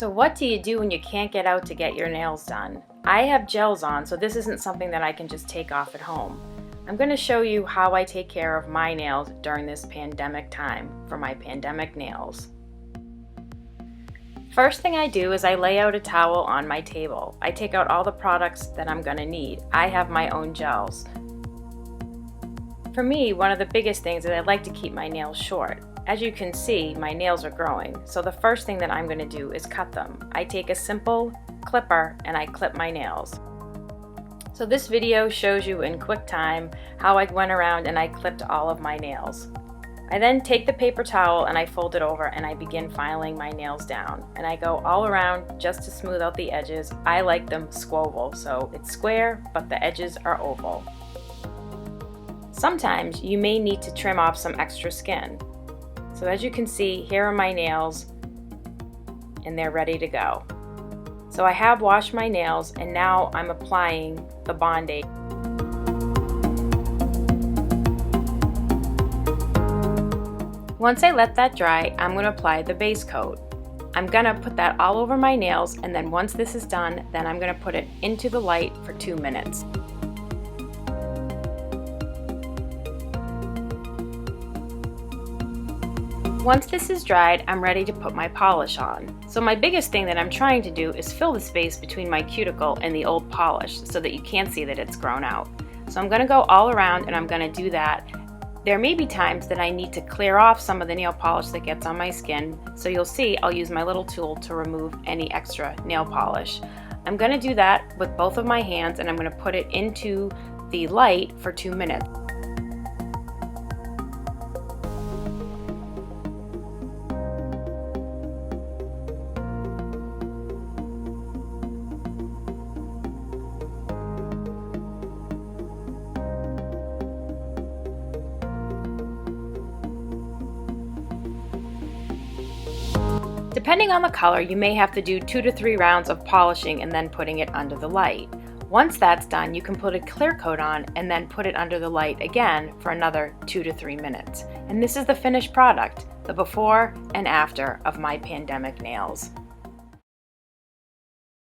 So what do you do when you can't get out to get your nails done? I have gels on, so this isn't something that I can just take off at home. I'm going to show you how I take care of my nails during this pandemic time for my pandemic nails. First thing I do is I lay out a towel on my table. I take out all the products that I'm going to need. I have my own gels. For me, one of the biggest things is I like to keep my nails short. As you can see, my nails are growing, so the first thing that I'm going to do is cut them. I take a simple clipper and I clip my nails. So this video shows you in quick time how I went around and I clipped all of my nails. I then take the paper towel and I fold it over and I begin filing my nails down. And I go all around just to smooth out the edges. I like them squoval, so it's square, but the edges are oval. Sometimes you may need to trim off some extra skin. So as you can see, here are my nails and they're ready to go. So I have washed my nails and now I'm applying the Band-Aid. Once I let that dry, I'm going to apply the base coat. I'm going to put that all over my nails, and then once this is done, then I'm going to put it into the light for 2 minutes. Once this is dried, I'm ready to put my polish on. So my biggest thing that I'm trying to do is fill the space between my cuticle and the old polish so that you can't see that it's grown out. So I'm going to go all around and I'm going to do that. There may be times that I need to clear off some of the nail polish that gets on my skin, so you'll see I'll use my little tool to remove any extra nail polish. I'm going to do that with both of my hands and I'm going to put it into the light for 2 minutes. Depending on the color, you may have to do 2 to 3 rounds of polishing and then putting it under the light. Once that's done, you can put a clear coat on and then put it under the light again for another 2 to 3 minutes. And this is the finished product, the before and after of my pandemic nails.